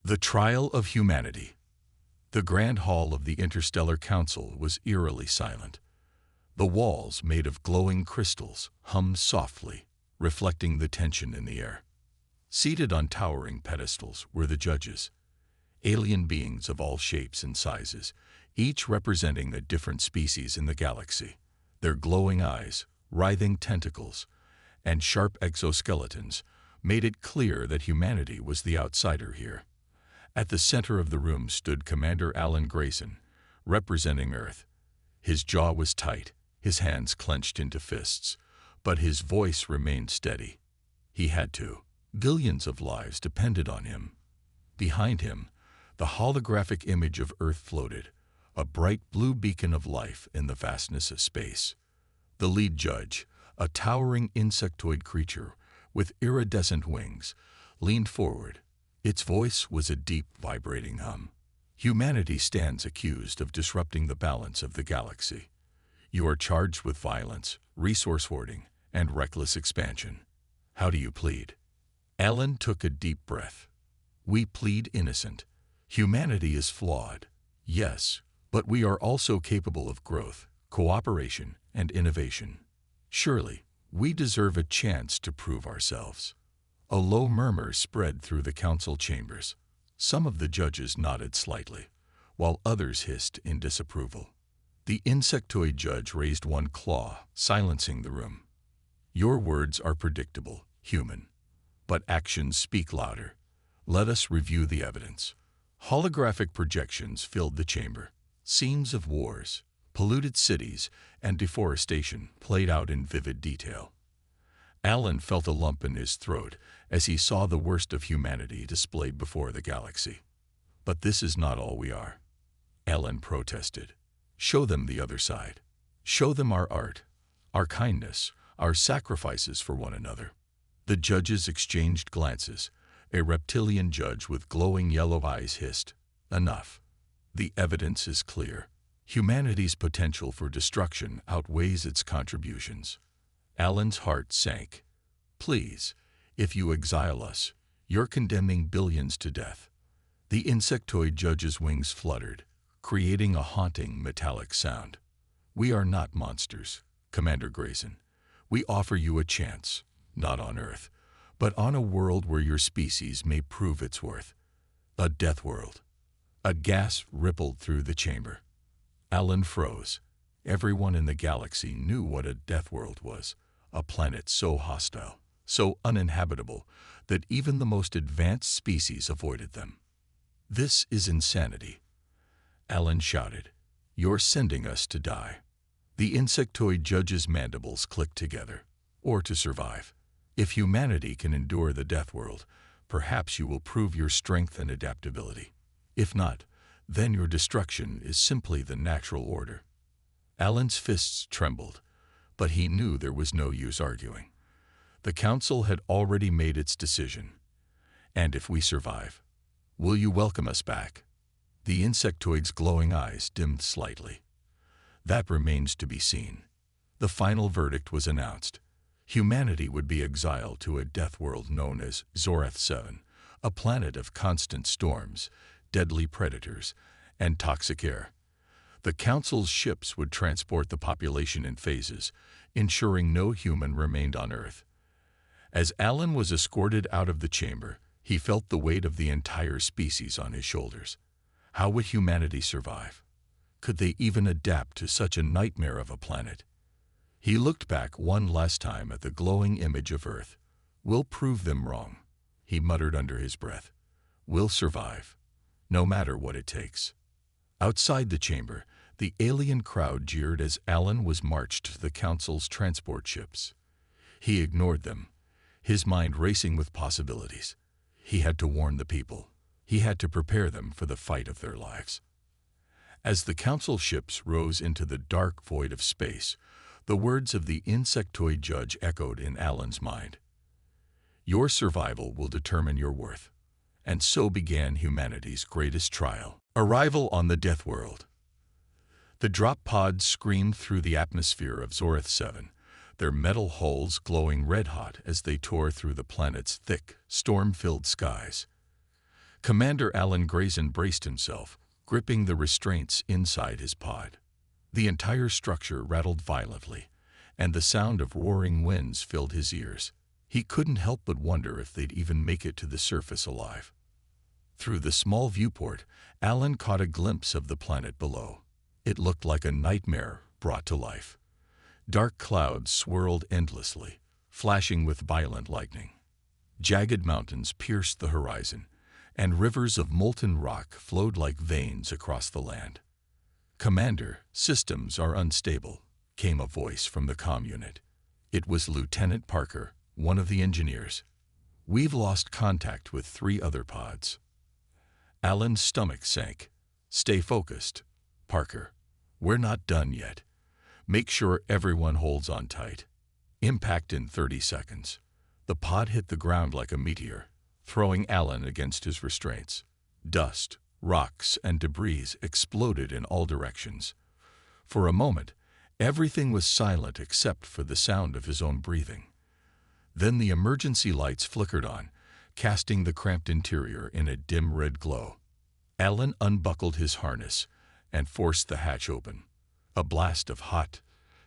The Trial of Humanity. The grand hall of the Interstellar Council was eerily silent. The walls, made of glowing crystals, hummed softly, reflecting the tension in the air. Seated on towering pedestals were the judges, alien beings of all shapes and sizes, each representing a different species in the galaxy. Their glowing eyes, writhing tentacles, and sharp exoskeletons made it clear that humanity was the outsider here. At the center of the room stood Commander Alan Grayson, representing Earth. His jaw was tight, his hands clenched into fists, but his voice remained steady. He had to. Billions of lives depended on him. Behind him, the holographic image of Earth floated, a bright blue beacon of life in the vastness of space. The lead judge, a towering insectoid creature with iridescent wings, leaned forward. Its voice was a deep, vibrating hum. Humanity stands accused of disrupting the balance of the galaxy. You are charged with violence, resource hoarding, and reckless expansion. How do you plead? Alan took a deep breath. We plead innocent. Humanity is flawed, yes, but we are also capable of growth, cooperation, and innovation. Surely, we deserve a chance to prove ourselves. A low murmur spread through the council chambers. Some of the judges nodded slightly, while others hissed in disapproval. The insectoid judge raised one claw, silencing the room. Your words are predictable, human, but actions speak louder. Let us review the evidence. Holographic projections filled the chamber. Scenes of wars, polluted cities, and deforestation played out in vivid detail. Alan felt a lump in his throat as he saw the worst of humanity displayed before the galaxy. But this is not all we are. Alan protested. Show them the other side. Show them our art, our kindness, our sacrifices for one another. The judges exchanged glances. A reptilian judge with glowing yellow eyes hissed, "Enough. The evidence is clear. Humanity's potential for destruction outweighs its contributions." Alan's heart sank. Please, if you exile us, you're condemning billions to death. The insectoid judge's wings fluttered, creating a haunting metallic sound. We are not monsters, Commander Grayson. We offer you a chance, not on Earth, but on a world where your species may prove its worth. A death world. A gasp rippled through the chamber. Alan froze. Everyone in the galaxy knew what a death world was. A planet so hostile, so uninhabitable, that even the most advanced species avoided them. This is insanity. Alan shouted. You're sending us to die. The insectoid judge's mandibles clicked together. Or to survive. If humanity can endure the death world, perhaps you will prove your strength and adaptability. If not, then your destruction is simply the natural order. Alan's fists trembled, but he knew there was no use arguing. The council had already made its decision. And if we survive, will you welcome us back? The insectoid's glowing eyes dimmed slightly. That remains to be seen. The final verdict was announced. Humanity would be exiled to a death world known as Zorath 7, a planet of constant storms, deadly predators, and toxic air. The Council's ships would transport the population in phases, ensuring no human remained on Earth. As Alan was escorted out of the chamber, he felt the weight of the entire species on his shoulders. How would humanity survive? Could they even adapt to such a nightmare of a planet? He looked back one last time at the glowing image of Earth. We'll prove them wrong, he muttered under his breath. We'll survive, no matter what it takes. Outside the chamber, the alien crowd jeered as Alan was marched to the Council's transport ships. He ignored them, his mind racing with possibilities. He had to warn the people. He had to prepare them for the fight of their lives. As the Council ships rose into the dark void of space, the words of the insectoid judge echoed in Alan's mind. Your survival will determine your worth. And so began humanity's greatest trial. Arrival on the death world. The drop pods screamed through the atmosphere of Zorath 7, their metal hulls glowing red-hot as they tore through the planet's thick, storm-filled skies. Commander Alan Grayson braced himself, gripping the restraints inside his pod. The entire structure rattled violently, and the sound of roaring winds filled his ears. He couldn't help but wonder if they'd even make it to the surface alive. Through the small viewport, Alan caught a glimpse of the planet below. It looked like a nightmare brought to life. Dark clouds swirled endlessly, flashing with violent lightning. Jagged mountains pierced the horizon, and rivers of molten rock flowed like veins across the land. "Commander, systems are unstable," came a voice from the comm unit. It was Lieutenant Parker, one of the engineers. "We've lost contact with 3 other pods." Alan's stomach sank. "Stay focused, Parker. We're not done yet. Make sure everyone holds on tight." Impact in 30 seconds. The pod hit the ground like a meteor, throwing Alan against his restraints. Dust, rocks, and debris exploded in all directions. For a moment, everything was silent except for the sound of his own breathing. Then the emergency lights flickered on, casting the cramped interior in a dim red glow. Alan unbuckled his harness and forced the hatch open. A blast of hot,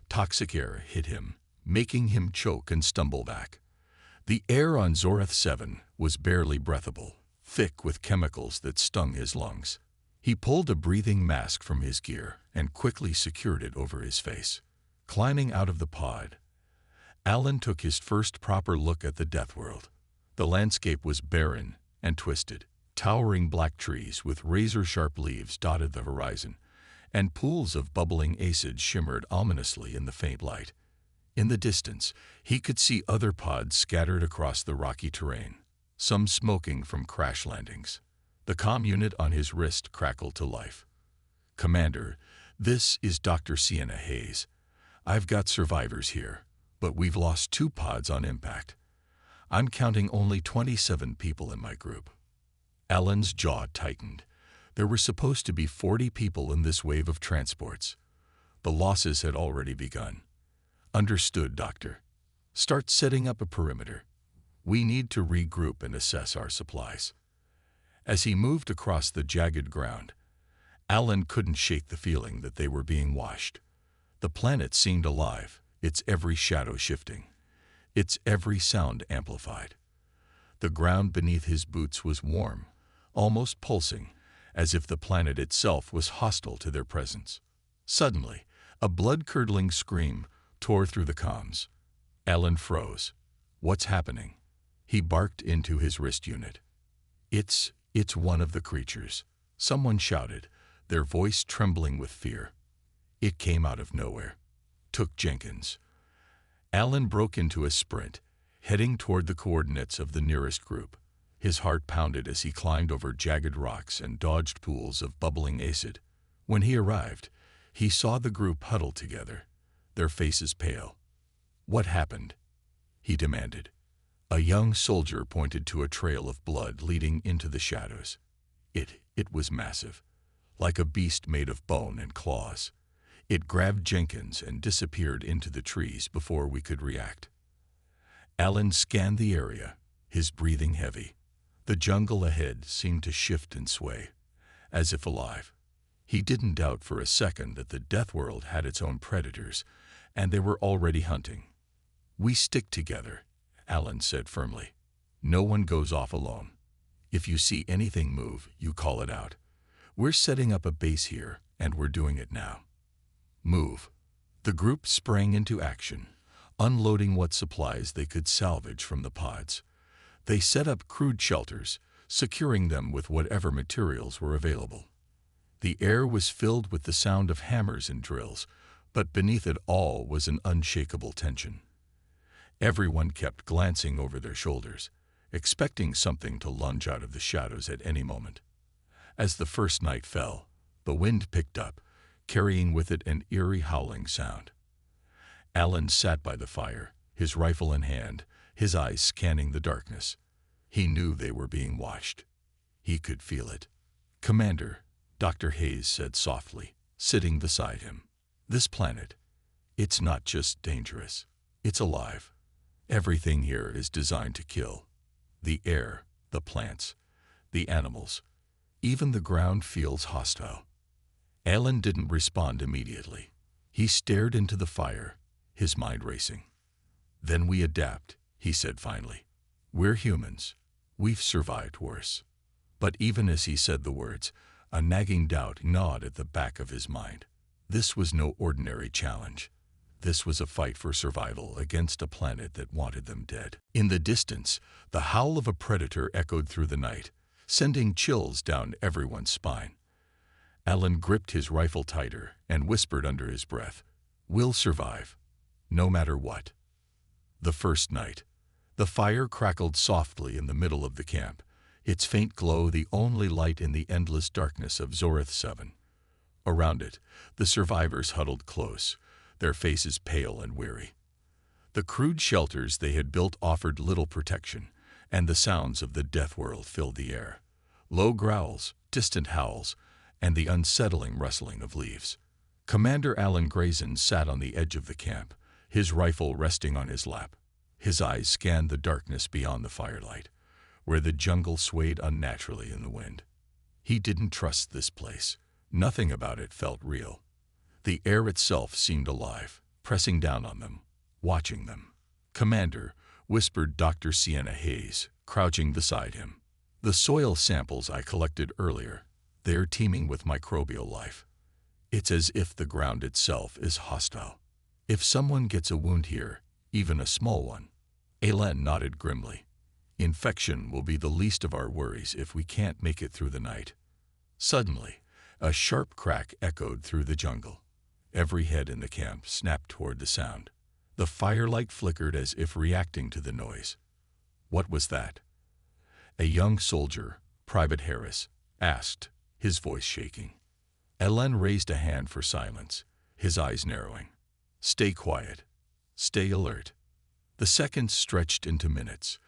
toxic air hit him, making him choke and stumble back. The air on Zorath 7 was barely breathable, thick with chemicals that stung his lungs. He pulled a breathing mask from his gear and quickly secured it over his face. Climbing out of the pod, Alan took his first proper look at the Deathworld. The landscape was barren and twisted. Towering black trees with razor-sharp leaves dotted the horizon, and pools of bubbling acid shimmered ominously in the faint light. In the distance, he could see other pods scattered across the rocky terrain, some smoking from crash landings. The comm unit on his wrist crackled to life. "Commander, this is Dr. Sienna Hayes. I've got survivors here, but we've lost 2 pods on impact. I'm counting only 27 people in my group." Alan's jaw tightened. There were supposed to be 40 people in this wave of transports. The losses had already begun. "Understood, Doctor. Start setting up a perimeter. We need to regroup and assess our supplies." As he moved across the jagged ground, Alan couldn't shake the feeling that they were being washed. The planet seemed alive, its every shadow shifting, its every sound amplified. The ground beneath his boots was warm, almost pulsing, as if the planet itself was hostile to their presence. Suddenly, a blood-curdling scream tore through the comms. Alan froze. "What's happening?" He barked into his wrist unit. It's one of the creatures," someone shouted, their voice trembling with fear. It came out of nowhere. "Took Jenkins." Alan broke into a sprint, heading toward the coordinates of the nearest group. His heart pounded as he climbed over jagged rocks and dodged pools of bubbling acid. When he arrived, he saw the group huddled together, their faces pale. "What happened?" he demanded. A young soldier pointed to a trail of blood leading into the shadows. It was massive, like a beast made of bone and claws. It grabbed Jenkins and disappeared into the trees before we could react. Alan scanned the area, his breathing heavy. The jungle ahead seemed to shift and sway, as if alive. He didn't doubt for a second that the Deathworld had its own predators, and they were already hunting. "We stick together," Alan said firmly. "No one goes off alone. If you see anything move, you call it out. We're setting up a base here, and we're doing it now. Move." The group sprang into action, unloading what supplies they could salvage from the pods. They set up crude shelters, securing them with whatever materials were available. The air was filled with the sound of hammers and drills, but beneath it all was an unshakable tension. Everyone kept glancing over their shoulders, expecting something to lunge out of the shadows at any moment. As the first night fell, the wind picked up, carrying with it an eerie howling sound. Alan sat by the fire, his rifle in hand, his eyes scanning the darkness. He knew they were being watched. He could feel it. "Commander," Dr. Hayes said softly, sitting beside him. "This planet, it's not just dangerous. It's alive. Everything here is designed to kill. The air, the plants, the animals. Even the ground feels hostile. Alan didn't respond immediately. He stared into the fire, his mind racing. Then we adapt, he said finally. We're humans. We've survived worse. But even as he said the words, a nagging doubt gnawed at the back of his mind. This was no ordinary challenge. This was a fight for survival against a planet that wanted them dead. In the distance, the howl of a predator echoed through the night, sending chills down everyone's spine. Alan gripped his rifle tighter and whispered under his breath, "We'll survive, no matter what." The first night, the fire crackled softly in the middle of the camp, its faint glow the only light in the endless darkness of Zorith 7. Around it, the survivors huddled close, their faces pale and weary. The crude shelters they had built offered little protection, and the sounds of the Deathworld filled the air. Low growls, distant howls, and the unsettling rustling of leaves. Commander Alan Grayson sat on the edge of the camp, his rifle resting on his lap. His eyes scanned the darkness beyond the firelight, where the jungle swayed unnaturally in the wind. He didn't trust this place. Nothing about it felt real. The air itself seemed alive, pressing down on them, watching them. "Commander," whispered Dr. Sienna Hayes, crouching beside him. "The soil samples I collected earlier, they're teeming with microbial life. It's as if the ground itself is hostile. If someone gets a wound here, even a small one." Alan nodded grimly. "Infection will be the least of our worries if we can't make it through the night." Suddenly, a sharp crack echoed through the jungle. Every head in the camp snapped toward the sound. The firelight flickered as if reacting to the noise. What was that? A young soldier, Private Harris, asked, his voice shaking. Alan raised a hand for silence, his eyes narrowing. "Stay quiet. Stay alert." The seconds stretched into minutes.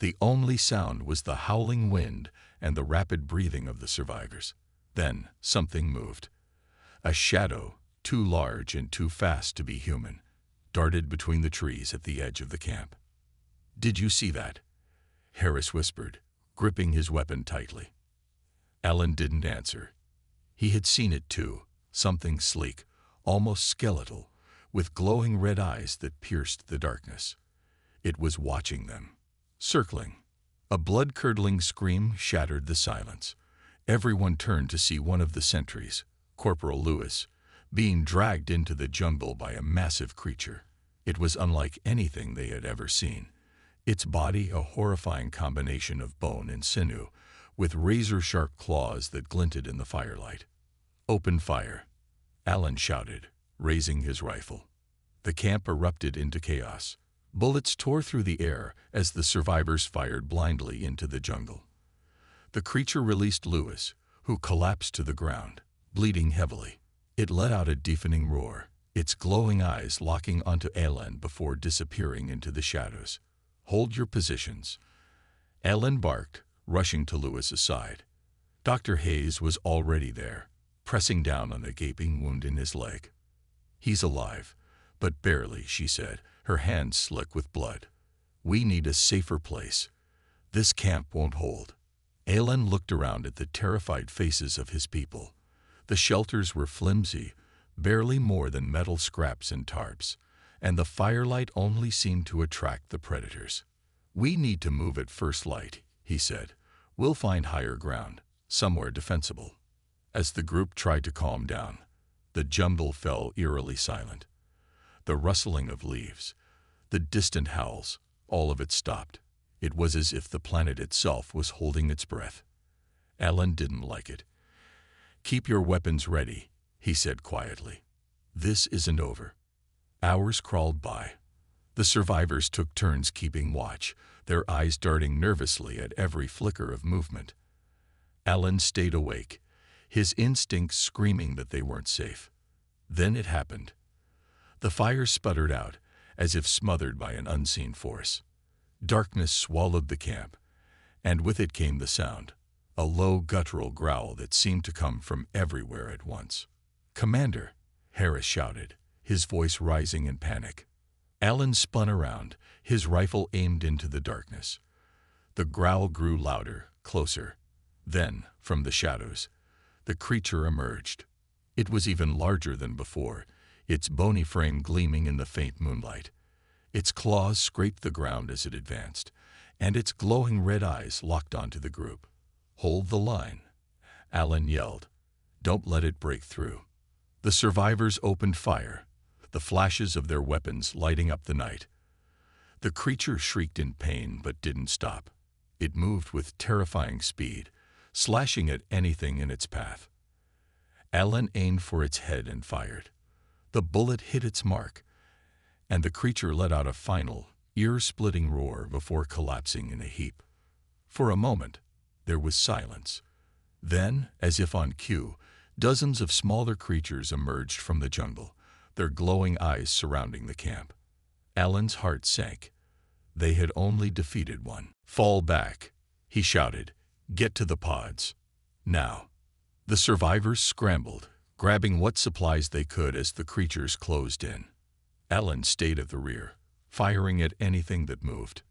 The only sound was the howling wind and the rapid breathing of the survivors. Then something moved. A shadow, too large and too fast to be human, darted between the trees at the edge of the camp. "Did you see that?" Harris whispered, gripping his weapon tightly. Alan didn't answer. He had seen it too, something sleek, almost skeletal, with glowing red eyes that pierced the darkness. It was watching them, circling. A blood-curdling scream shattered the silence. Everyone turned to see one of the sentries, Corporal Lewis, being dragged into the jungle by a massive creature. It was unlike anything they had ever seen, its body a horrifying combination of bone and sinew, with razor-sharp claws that glinted in the firelight. "Open fire," Alan shouted, raising his rifle. The camp erupted into chaos. Bullets tore through the air as the survivors fired blindly into the jungle. The creature released Lewis, who collapsed to the ground, bleeding heavily. It let out a deafening roar, its glowing eyes locking onto Alan before disappearing into the shadows. "Hold your positions," Alan barked, rushing to Lewis's side. Dr. Hayes was already there, pressing down on the gaping wound in his leg. "He's alive, but barely," she said, her hands slick with blood. "We need a safer place. This camp won't hold." Alan looked around at the terrified faces of his people. The shelters were flimsy, barely more than metal scraps and tarps, and the firelight only seemed to attract the predators. "We need to move at first light," he said. "We'll find higher ground, somewhere defensible." As the group tried to calm down, the jungle fell eerily silent. The rustling of leaves, the distant howls, all of it stopped. It was as if the planet itself was holding its breath. Alan didn't like it. "Keep your weapons ready," he said quietly. "This isn't over." Hours crawled by. The survivors took turns keeping watch, their eyes darting nervously at every flicker of movement. Alan stayed awake, his instincts screaming that they weren't safe. Then it happened. The fire sputtered out, as if smothered by an unseen force. Darkness swallowed the camp, and with it came the sound, a low guttural growl that seemed to come from everywhere at once. "Commander," Harris shouted, his voice rising in panic. Alan spun around, his rifle aimed into the darkness. The growl grew louder, closer. Then, from the shadows, the creature emerged. It was even larger than before, its bony frame gleaming in the faint moonlight. Its claws scraped the ground as it advanced, and its glowing red eyes locked onto the group. "Hold the line," Alan yelled. "Don't let it break through." The survivors opened fire, the flashes of their weapons lighting up the night. The creature shrieked in pain but didn't stop. It moved with terrifying speed, slashing at anything in its path. Alan aimed for its head and fired. The bullet hit its mark, and the creature let out a final, ear-splitting roar before collapsing in a heap. For a moment, there was silence. Then, as if on cue, dozens of smaller creatures emerged from the jungle, their glowing eyes surrounding the camp. Alan's heart sank. They had only defeated one. "Fall back," he shouted. "Get to the pods. Now." The survivors scrambled, grabbing what supplies they could as the creatures closed in. Alan stayed at the rear, firing at anything that moved.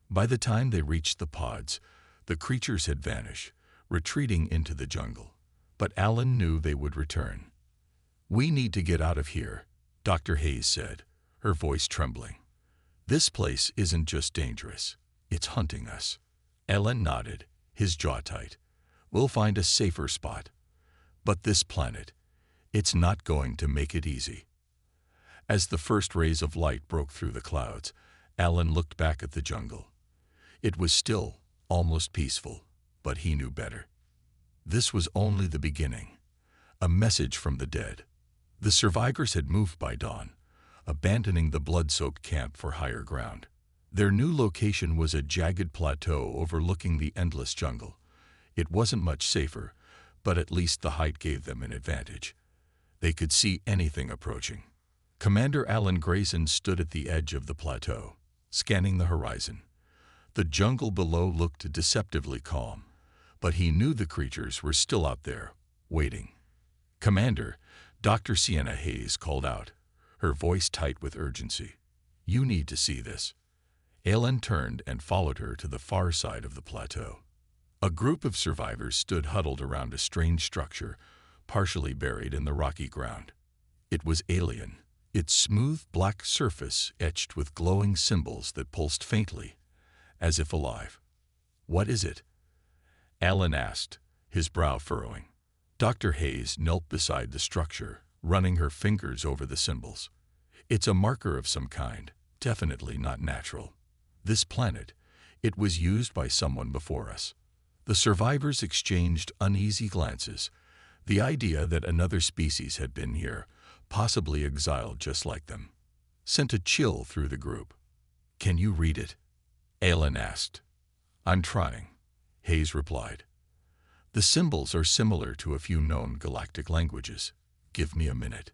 By the time they reached the pods, the creatures had vanished, retreating into the jungle. But Alan knew they would return. "We need to get out of here," Dr. Hayes said, her voice trembling. "This place isn't just dangerous, it's hunting us." Alan nodded, his jaw tight. "We'll find a safer spot. But this planet, it's not going to make it easy." As the first rays of light broke through the clouds, Alan looked back at the jungle. It was still, almost peaceful, but he knew better. This was only the beginning. A message from the dead. The survivors had moved by dawn, abandoning the blood-soaked camp for higher ground. Their new location was a jagged plateau overlooking the endless jungle. It wasn't much safer, but at least the height gave them an advantage. They could see anything approaching. Commander Alan Grayson stood at the edge of the plateau, scanning the horizon. The jungle below looked deceptively calm, but he knew the creatures were still out there, waiting. "Commander," Dr. Sienna Hayes called out, her voice tight with urgency. "You need to see this." Alan turned and followed her to the far side of the plateau. A group of survivors stood huddled around a strange structure, partially buried in the rocky ground. It was alien, its smooth black surface etched with glowing symbols that pulsed faintly, as if alive. "What is it?" Alan asked, his brow furrowing. Dr. Hayes knelt beside the structure, running her fingers over the symbols. "It's a marker of some kind, definitely not natural. This planet, it was used by someone before us." The survivors exchanged uneasy glances, the idea that another species had been here, possibly exiled just like them, sent a chill through the group. "Can you read it?" Alan asked. "I'm trying," Hayes replied. "The symbols are similar to a few known galactic languages. Give me a minute."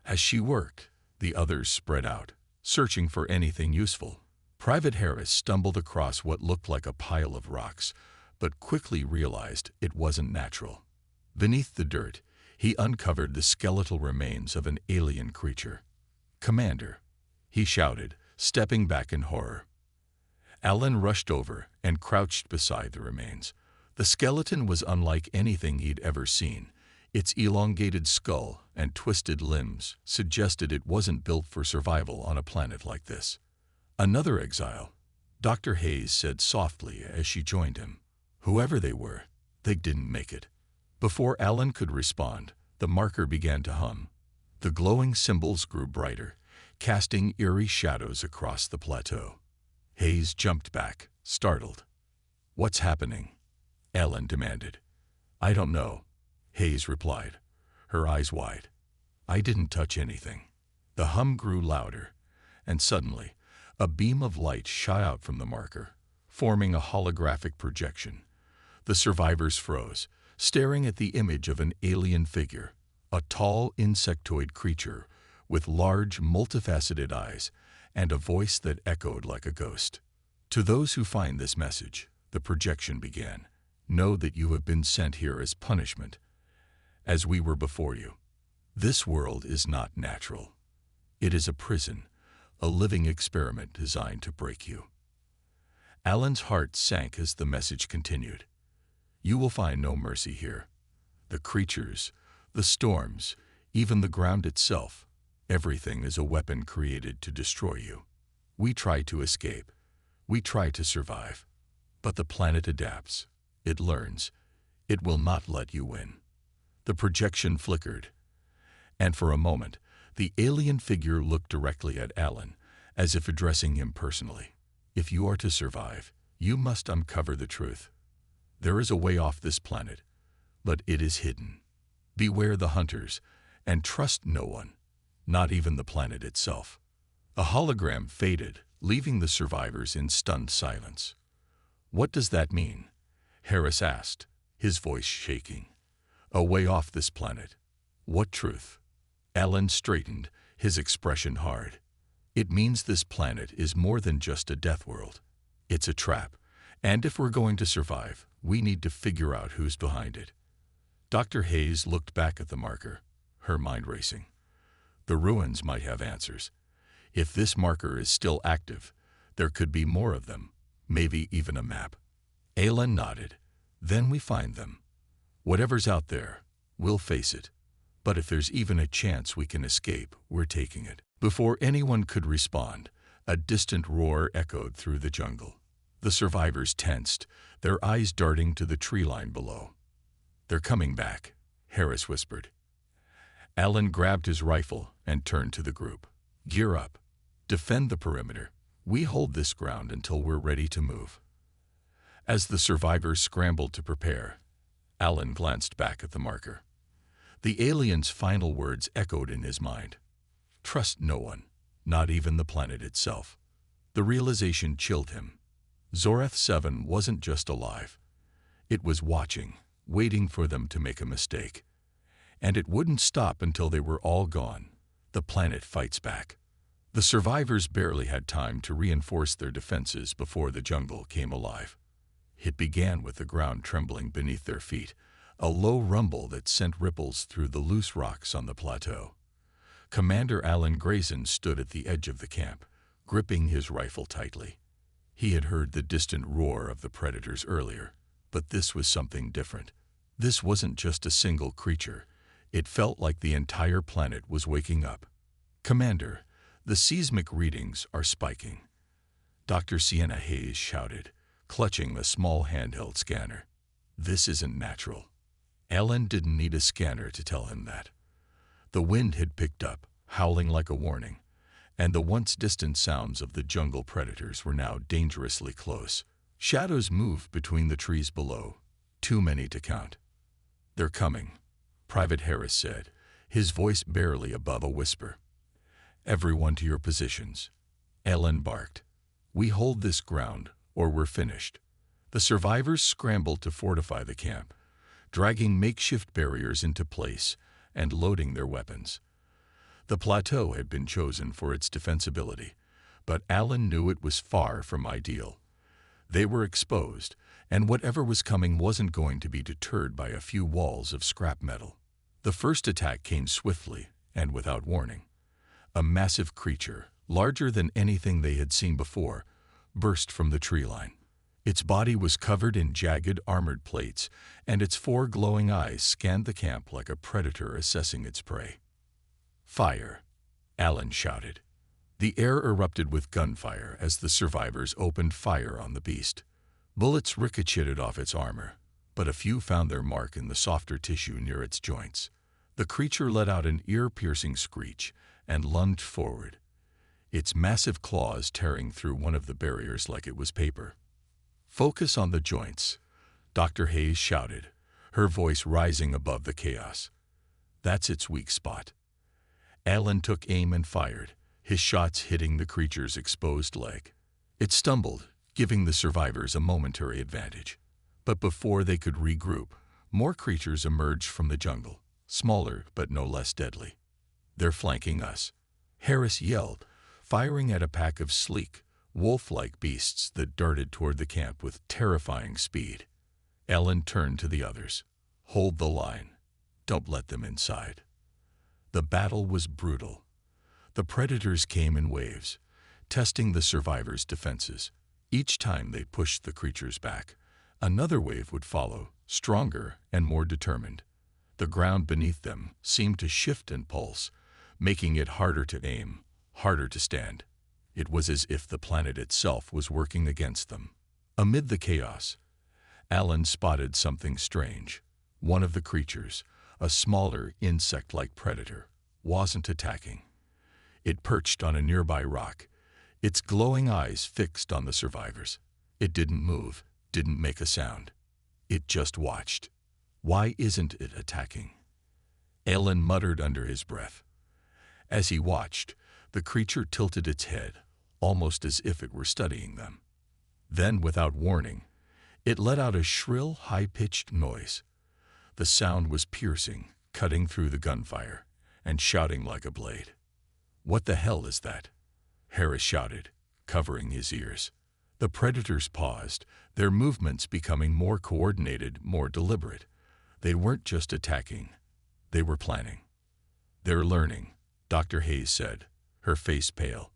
As she worked, the others spread out, searching for anything useful. Private Harris stumbled across what looked like a pile of rocks, but quickly realized it wasn't natural. Beneath the dirt, he uncovered the skeletal remains of an alien creature. "Commander," he shouted, stepping back in horror. Alan rushed over and crouched beside the remains. The skeleton was unlike anything he'd ever seen. Its elongated skull and twisted limbs suggested it wasn't built for survival on a planet like this. "Another exile," Dr. Hayes said softly as she joined him. "Whoever they were, they didn't make it." Before Alan could respond, the marker began to hum. The glowing symbols grew brighter, casting eerie shadows across the plateau. Hayes jumped back, startled. "What's happening?" Alan demanded. "I don't know," Hayes replied, her eyes wide. "I didn't touch anything." The hum grew louder, and suddenly, a beam of light shot out from the marker, forming a holographic projection. The survivors froze, staring at the image of an alien figure, a tall insectoid creature with large, multifaceted eyes and a voice that echoed like a ghost. "To those who find this message," the projection began, "know that you have been sent here as punishment, as we were before you. This world is not natural. It is a prison, a living experiment designed to break you." Alan's heart sank as the message continued. You will find no mercy here. The creatures, the storms, even the ground itself, everything is a weapon created to destroy you. We try to escape. We try to survive. But the planet adapts. It learns. It will not let you win. The projection flickered, and for a moment, the alien figure looked directly at Alan, as if addressing him personally. If you are to survive, you must uncover the truth. There is a way off this planet, but it is hidden. Beware the hunters, and trust no one, not even the planet itself. A hologram faded, leaving the survivors in stunned silence. What does that mean? Harris asked, his voice shaking. A way off this planet. What truth? Alan straightened, his expression hard. It means this planet is more than just a death world. It's a trap, and if we're going to survive, we need to figure out who's behind it. Dr. Hayes looked back at the marker, her mind racing. The ruins might have answers. If this marker is still active, there could be more of them, maybe even a map. Alan nodded. Then we find them. Whatever's out there, we'll face it. But if there's even a chance we can escape, we're taking it. Before anyone could respond, a distant roar echoed through the jungle. The survivors tensed, their eyes darting to the tree line below. They're coming back, Harris whispered. Alan grabbed his rifle and turned to the group. Gear up. Defend the perimeter. We hold this ground until we're ready to move. As the survivors scrambled to prepare, Alan glanced back at the marker. The alien's final words echoed in his mind. Trust no one, not even the planet itself. The realization chilled him. Zorath 7 wasn't just alive. It was watching, waiting for them to make a mistake. And it wouldn't stop until they were all gone. The planet fights back. The survivors barely had time to reinforce their defenses before the jungle came alive. It began with the ground trembling beneath their feet, a low rumble that sent ripples through the loose rocks on the plateau. Commander Alan Grayson stood at the edge of the camp, gripping his rifle tightly. He had heard the distant roar of the predators earlier, but this was something different. This wasn't just a single creature. It felt like the entire planet was waking up. Commander, the seismic readings are spiking. Dr. Sienna Hayes shouted, clutching a small handheld scanner. This isn't natural. Alan didn't need a scanner to tell him that. The wind had picked up, howling like a warning, and the once distant sounds of the jungle predators were now dangerously close. Shadows moved between the trees below, too many to count. They're coming, Private Harris said, his voice barely above a whisper. Everyone to your positions. Alan barked. We hold this ground, or we're finished. The survivors scrambled to fortify the camp, dragging makeshift barriers into place and loading their weapons. The plateau had been chosen for its defensibility, but Alan knew it was far from ideal. They were exposed, and whatever was coming wasn't going to be deterred by a few walls of scrap metal. The first attack came swiftly and without warning. A massive creature, larger than anything they had seen before, burst from the tree line. Its body was covered in jagged armored plates, and its 4 glowing eyes scanned the camp like a predator assessing its prey. Fire! Alan shouted. The air erupted with gunfire as the survivors opened fire on the beast. Bullets ricocheted off its armor, but a few found their mark in the softer tissue near its joints. The creature let out an ear-piercing screech and lunged forward, its massive claws tearing through one of the barriers like it was paper. Focus on the joints, Dr. Hayes shouted, her voice rising above the chaos. That's its weak spot. Alan took aim and fired, his shots hitting the creature's exposed leg. It stumbled, giving the survivors a momentary advantage. But before they could regroup, more creatures emerged from the jungle, smaller but no less deadly. They're flanking us, Harris yelled, firing at a pack of sleek, wolf-like beasts that darted toward the camp with terrifying speed. Alan turned to the others. Hold the line. Don't let them inside. The battle was brutal. The predators came in waves, testing the survivors' defenses. Each time they pushed the creatures back, Another wave would follow, stronger and more determined. The ground beneath them seemed to shift and pulse, making it harder to aim, harder to stand. It was as if the planet itself was working against them. Amid the chaos, Alan spotted something strange. One of the creatures, a smaller insect-like predator, wasn't attacking. It perched on a nearby rock, its glowing eyes fixed on the survivors. It didn't move, didn't make a sound. It just watched. Why isn't it attacking? Alan muttered under his breath. As he watched, the creature tilted its head, almost as if it were studying them. Then, without warning, it let out a shrill, high-pitched noise. The sound was piercing, cutting through the gunfire, and shouting like a blade. "What the hell is that?" Harris shouted, covering his ears. The predators paused, their movements becoming more coordinated, more deliberate. They weren't just attacking, they were planning. "They're learning," Dr. Hayes said, her face pale.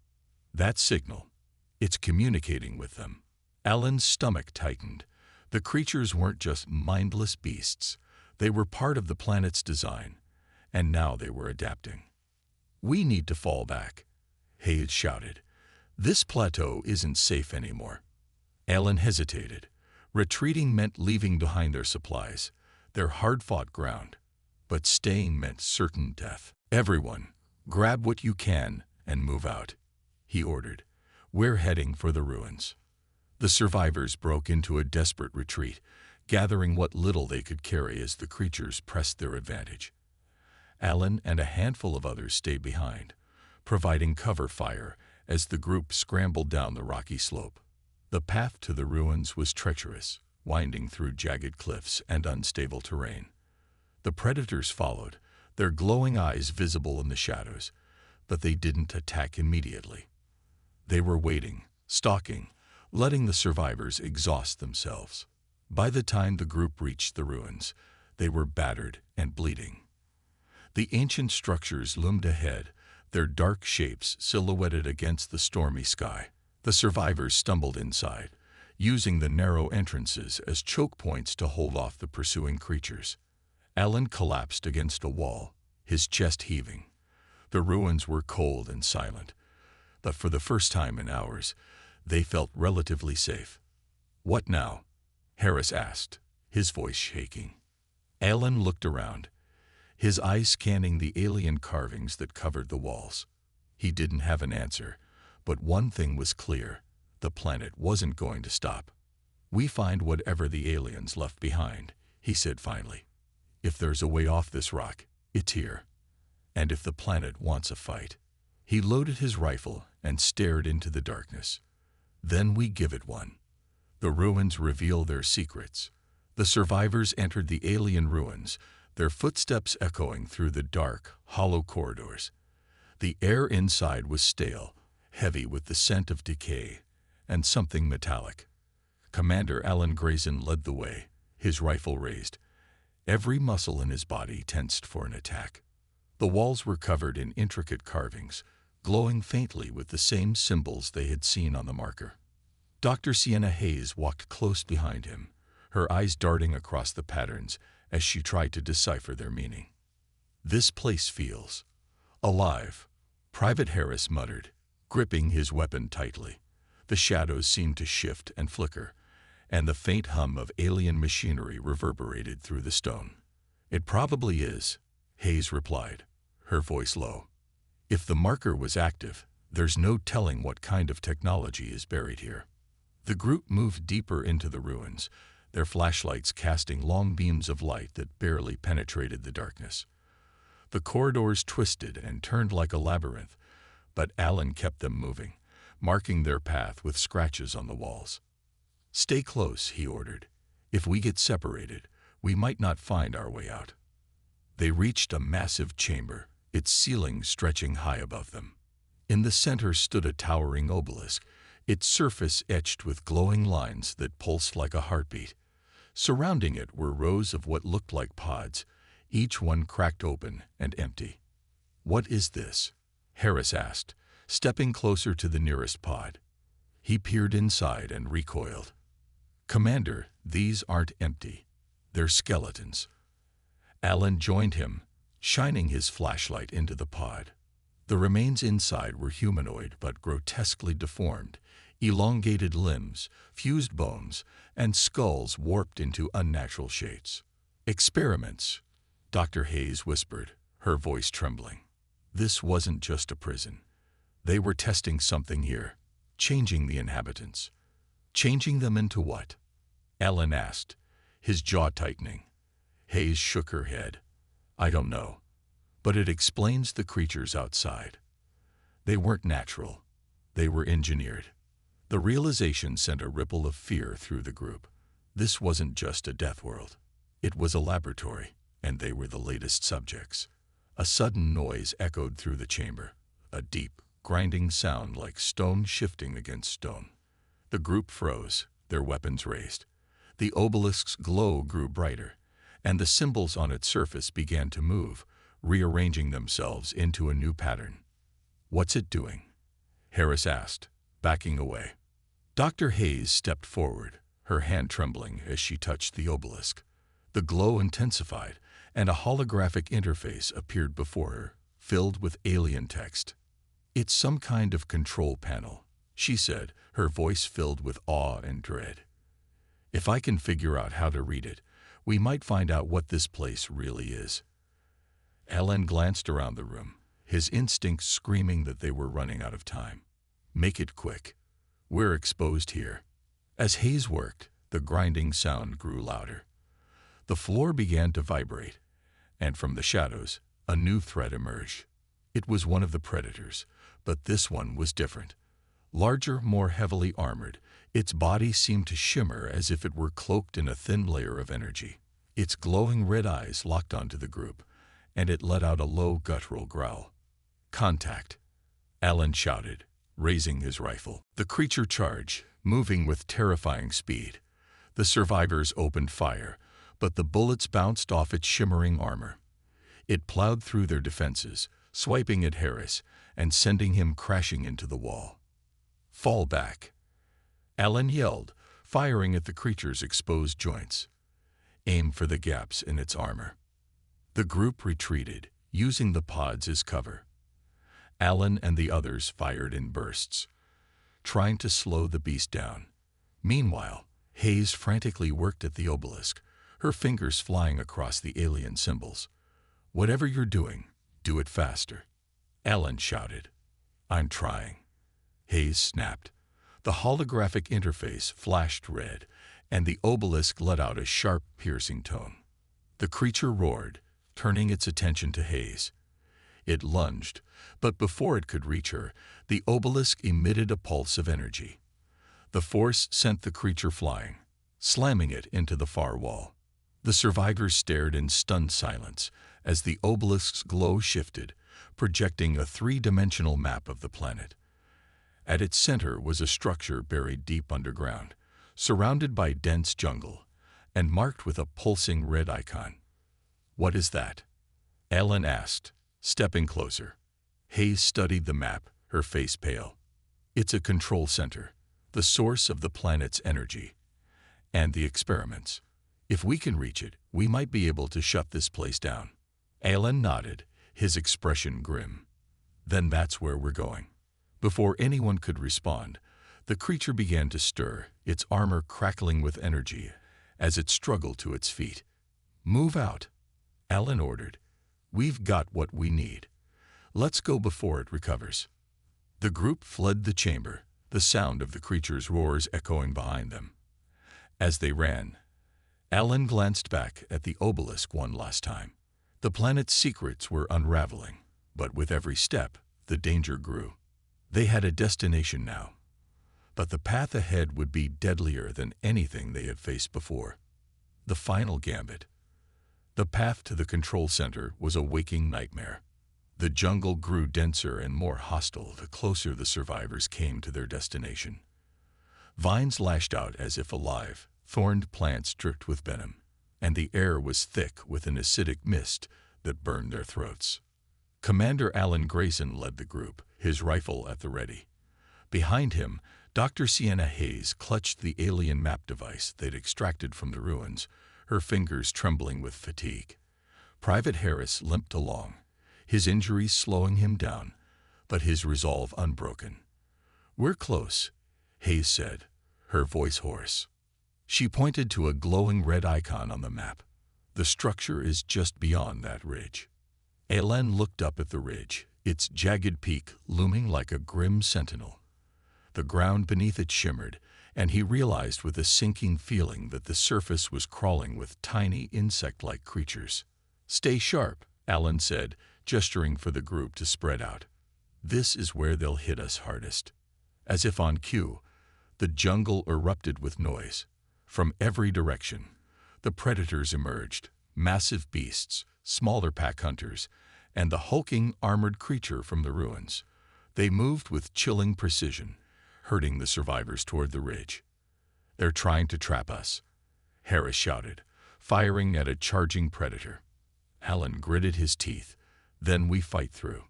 "That signal, it's communicating with them." Alan's stomach tightened. The creatures weren't just mindless beasts. They were part of the planet's design, and now they were adapting. "We need to fall back," Hayes shouted. "This plateau isn't safe anymore." Alan hesitated. Retreating meant leaving behind their supplies, their hard-fought ground. But staying meant certain death. "Everyone, grab what you can and move out," he ordered. "We're heading for the ruins." The survivors broke into a desperate retreat, gathering what little they could carry as the creatures pressed their advantage. Alan and a handful of others stayed behind, providing cover fire as the group scrambled down the rocky slope. The path to the ruins was treacherous, winding through jagged cliffs and unstable terrain. The predators followed, their glowing eyes visible in the shadows, but they didn't attack immediately. They were waiting, stalking, letting the survivors exhaust themselves. By the time the group reached the ruins, they were battered and bleeding. The ancient structures loomed ahead, their dark shapes silhouetted against the stormy sky. The survivors stumbled inside, using the narrow entrances as choke points to hold off the pursuing creatures. Alan collapsed against a wall, his chest heaving. The ruins were cold and silent, but for the first time in hours, they felt relatively safe. "What now?" Harris asked, his voice shaking. Alan looked around, his eyes scanning the alien carvings that covered the walls. He didn't have an answer, but one thing was clear: the planet wasn't going to stop. "We find whatever the aliens left behind," he said finally. "If there's a way off this rock, it's here. And if the planet wants a fight." He loaded his rifle and stared into the darkness. "Then we give it one." The ruins reveal their secrets. The survivors entered the alien ruins, their footsteps echoing through the dark, hollow corridors. The air inside was stale, heavy with the scent of decay and something metallic. Commander Alan Grayson led the way, his rifle raised. Every muscle in his body tensed for an attack. The walls were covered in intricate carvings, glowing faintly with the same symbols they had seen on the marker. Dr. Sienna Hayes walked close behind him, her eyes darting across the patterns as she tried to decipher their meaning. "This place feels alive," Private Harris muttered, gripping his weapon tightly. The shadows seemed to shift and flicker, and the faint hum of alien machinery reverberated through the stone. "It probably is," Hayes replied, her voice low. "If the marker was active, there's no telling what kind of technology is buried here." The group moved deeper into the ruins, their flashlights casting long beams of light that barely penetrated the darkness. The corridors twisted and turned like a labyrinth, but Alan kept them moving, marking their path with scratches on the walls. "Stay close," he ordered. "If we get separated, we might not find our way out." They reached a massive chamber, its ceiling stretching high above them. In the center stood a towering obelisk, its surface etched with glowing lines that pulsed like a heartbeat. Surrounding it were rows of what looked like pods, each one cracked open and empty. "What is this?" Harris asked, stepping closer to the nearest pod. He peered inside and recoiled. "Commander, These aren't empty. They're skeletons. Alan joined him, shining his flashlight into the pod. The remains inside were humanoid but grotesquely deformed, elongated limbs, fused bones, and skulls warped into unnatural shapes. Experiments, Dr. Hayes whispered, her voice trembling. This wasn't just a prison. They were testing something here, changing the inhabitants. Changing them into what? Alan asked, his jaw tightening. Hayes shook her head. I don't know, but it explains the creatures outside. They weren't natural. They were engineered. The realization sent a ripple of fear through the group. This wasn't just a death world. It was a laboratory, and they were the latest subjects. A sudden noise echoed through the chamber, a deep, grinding sound like stone shifting against stone. The group froze, their weapons raised. The obelisk's glow grew brighter, and the symbols on its surface began to move, rearranging themselves into a new pattern. What's it doing? Harris asked, backing away. Dr. Hayes stepped forward, her hand trembling as she touched the obelisk. The glow intensified, and a holographic interface appeared before her, filled with alien text. It's some kind of control panel, she said, her voice filled with awe and dread. If I can figure out how to read it, we might find out what this place really is. Alan glanced around the room, his instincts screaming that they were running out of time. Make it quick. We're exposed here. As Hayes worked, the grinding sound grew louder. The floor began to vibrate, and from the shadows, a new threat emerged. It was one of the predators, but this one was different. Larger, more heavily armored, its body seemed to shimmer as if it were cloaked in a thin layer of energy. Its glowing red eyes locked onto the group, and it let out a low, guttural growl. Contact, Alan shouted, raising his rifle. The creature charged, moving with terrifying speed. The survivors opened fire, but the bullets bounced off its shimmering armor. It plowed through their defenses, swiping at Harris and sending him crashing into the wall. Fall back, Alan yelled, firing at the creature's exposed joints. Aim for the gaps in its armor. The group retreated, using the pods as cover. Alan and the others fired in bursts, trying to slow the beast down. Meanwhile, Hayes frantically worked at the obelisk, her fingers flying across the alien symbols. Whatever you're doing, do it faster, Alan shouted. I'm trying. Hayes snapped. The holographic interface flashed red, and the obelisk let out a sharp, piercing tone. The creature roared, turning its attention to Hayes. It lunged, but before it could reach her, the obelisk emitted a pulse of energy. The force sent the creature flying, slamming it into the far wall. The survivors stared in stunned silence as the obelisk's glow shifted, projecting a three-dimensional map of the planet. At its center was a structure buried deep underground, surrounded by dense jungle, and marked with a pulsing red icon. What is that? Alan asked, stepping closer. Hayes studied the map, her face pale. It's a control center, the source of the planet's energy, and the experiments. If we can reach it, we might be able to shut this place down. Alan nodded, his expression grim. Then that's where we're going. Before anyone could respond, the creature began to stir, its armor crackling with energy as it struggled to its feet. Move out, Alan ordered. We've got what we need. Let's go before it recovers. The group fled the chamber, the sound of the creature's roars echoing behind them. As they ran, Alan glanced back at the obelisk one last time. The planet's secrets were unraveling, but with every step, the danger grew. They had a destination now, but the path ahead would be deadlier than anything they had faced before. The final gambit. The path to the control center was a waking nightmare. The jungle grew denser and more hostile the closer the survivors came to their destination. Vines lashed out as if alive, thorned plants dripped with venom, and the air was thick with an acidic mist that burned their throats. Commander Alan Grayson led the group, his rifle at the ready. Behind him, Dr. Sienna Hayes clutched the alien map device they'd extracted from the ruins, her fingers trembling with fatigue. Private Harris limped along, his injuries slowing him down, but his resolve unbroken. "We're close," Hayes said, her voice hoarse. She pointed to a glowing red icon on the map. "The structure is just beyond that ridge." Hélène looked up at the ridge, its jagged peak looming like a grim sentinel. The ground beneath it shimmered, and he realized with a sinking feeling that the surface was crawling with tiny insect-like creatures. "Stay sharp," Alan said, gesturing for the group to spread out. "This is where they'll hit us hardest." As if on cue, the jungle erupted with noise. From every direction, the predators emerged, massive beasts, smaller pack hunters, and the hulking armored creature from the ruins. They moved with chilling precision, herding the survivors toward the ridge. "They're trying to trap us," Harris shouted, firing at a charging predator. Alan gritted his teeth. "Then we fight through."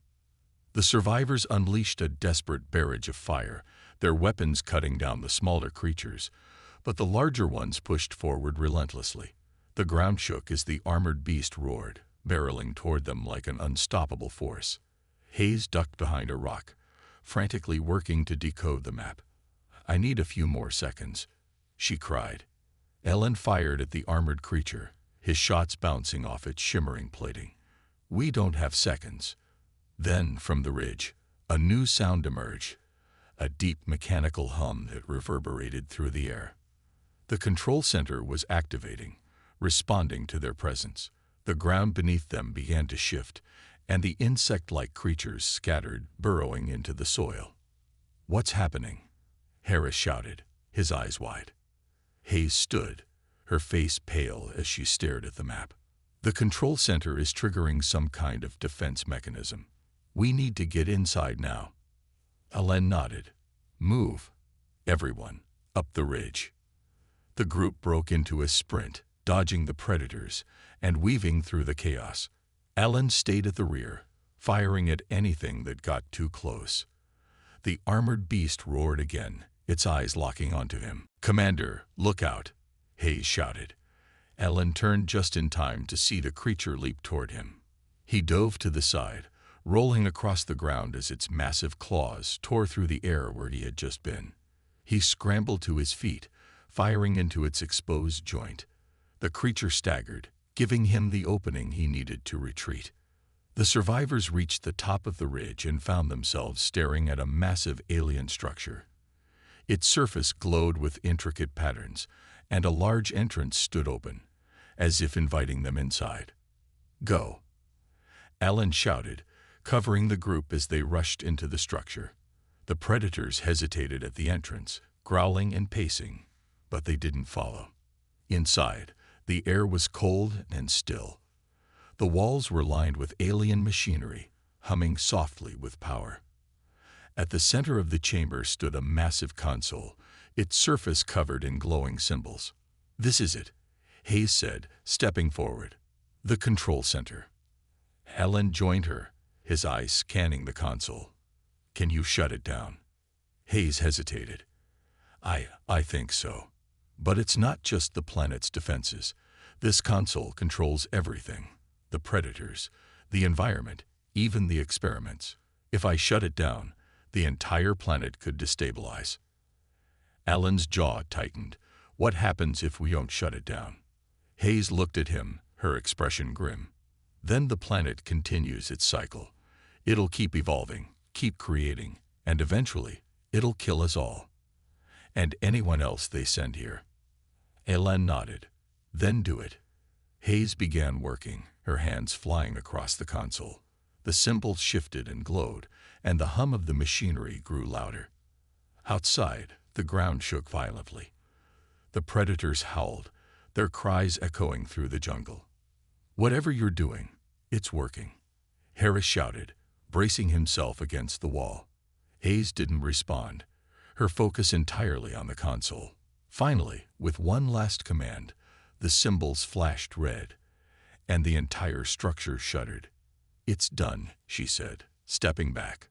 The survivors unleashed a desperate barrage of fire, their weapons cutting down the smaller creatures, but the larger ones pushed forward relentlessly. The ground shook as the armored beast roared, barreling toward them like an unstoppable force. Hayes ducked behind a rock, frantically working to decode the map. "I need a few more seconds," she cried. Ellen fired at the armored creature, his shots bouncing off its shimmering plating. "We don't have seconds." Then, from the ridge, a new sound emerged, a deep mechanical hum that reverberated through the air. The control center was activating, responding to their presence. The ground beneath them began to shift, and the insect-like creatures scattered, burrowing into the soil. "What's happening?" Harris shouted, his eyes wide. Hayes stood, her face pale as she stared at the map. "The control center is triggering some kind of defense mechanism. We need to get inside now." Alain nodded. "Move, everyone, up the ridge." The group broke into a sprint, dodging the predators and weaving through the chaos. Alan stayed at the rear, firing at anything that got too close. The armored beast roared again, its eyes locking onto him. "Commander, look out," Hayes shouted. Alan turned just in time to see the creature leap toward him. He dove to the side, rolling across the ground as its massive claws tore through the air where he had just been. He scrambled to his feet, firing into its exposed joint. The creature staggered, giving him the opening he needed to retreat. The survivors reached the top of the ridge and found themselves staring at a massive alien structure. Its surface glowed with intricate patterns, and a large entrance stood open, as if inviting them inside. "Go," Alan shouted, covering the group as they rushed into the structure. The predators hesitated at the entrance, growling and pacing, but they didn't follow. Inside, the air was cold and still. The walls were lined with alien machinery, humming softly with power. At the center of the chamber stood a massive console, its surface covered in glowing symbols. "This is it," Hayes said, stepping forward. "The control center." Alan joined her, his eyes scanning the console. "Can you shut it down?" Hayes hesitated. I think so. But it's not just the planet's defenses. This console controls everything. The predators, the environment, even the experiments. If I shut it down, the entire planet could destabilize." Alan's jaw tightened. "What happens if we don't shut it down?" Hayes looked at him, her expression grim. "Then the planet continues its cycle. It'll keep evolving, keep creating, and eventually, it'll kill us all. And anyone else they send here." Alan nodded. "Then do it." Hayes began working, her hands flying across the console. The symbols shifted and glowed, and the hum of the machinery grew louder. Outside, the ground shook violently. The predators howled, their cries echoing through the jungle. "Whatever you're doing, it's working," Harris shouted, bracing himself against the wall. Hayes didn't respond, her focus entirely on the console. Finally, with one last command, the symbols flashed red, and the entire structure shuddered. "It's done," she said, stepping back.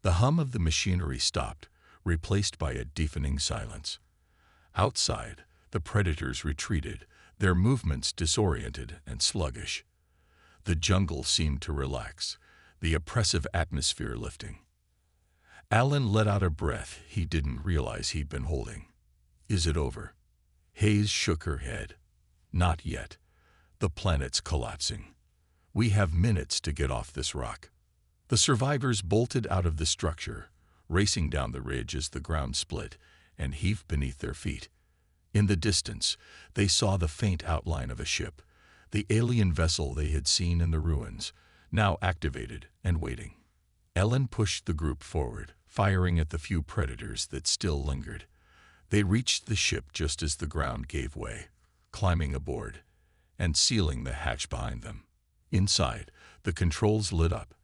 The hum of the machinery stopped, replaced by a deafening silence. Outside, the predators retreated, their movements disoriented and sluggish. The jungle seemed to relax, the oppressive atmosphere lifting. Alan let out a breath he didn't realize he'd been holding. Is it over? Hayes shook her head. Not yet. The planet's collapsing. We have minutes to get off this rock. The survivors bolted out of the structure, racing down the ridge as the ground split and heaved beneath their feet. In the distance, they saw the faint outline of a ship, the alien vessel they had seen in the ruins, now activated and waiting. Ellen pushed the group forward, firing at the few predators that still lingered. They reached the ship just as the ground gave way, climbing aboard and sealing the hatch behind them. Inside, the controls lit up,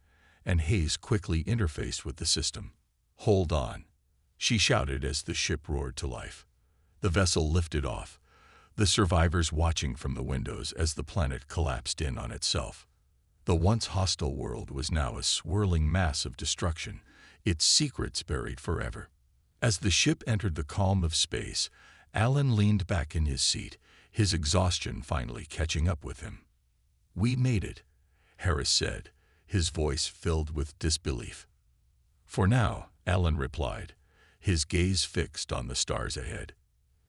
and Hayes quickly interfaced with the system. "Hold on," she shouted as the ship roared to life. The vessel lifted off, the survivors watching from the windows as the planet collapsed in on itself. The once hostile world was now a swirling mass of destruction, its secrets buried forever. As the ship entered the calm of space, Alan leaned back in his seat, his exhaustion finally catching up with him. "We made it," Harris said, his voice filled with disbelief. "For now," Alan replied, his gaze fixed on the stars ahead.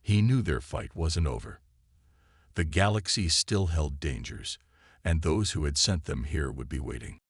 He knew their fight wasn't over. The galaxy still held dangers, and those who had sent them here would be waiting.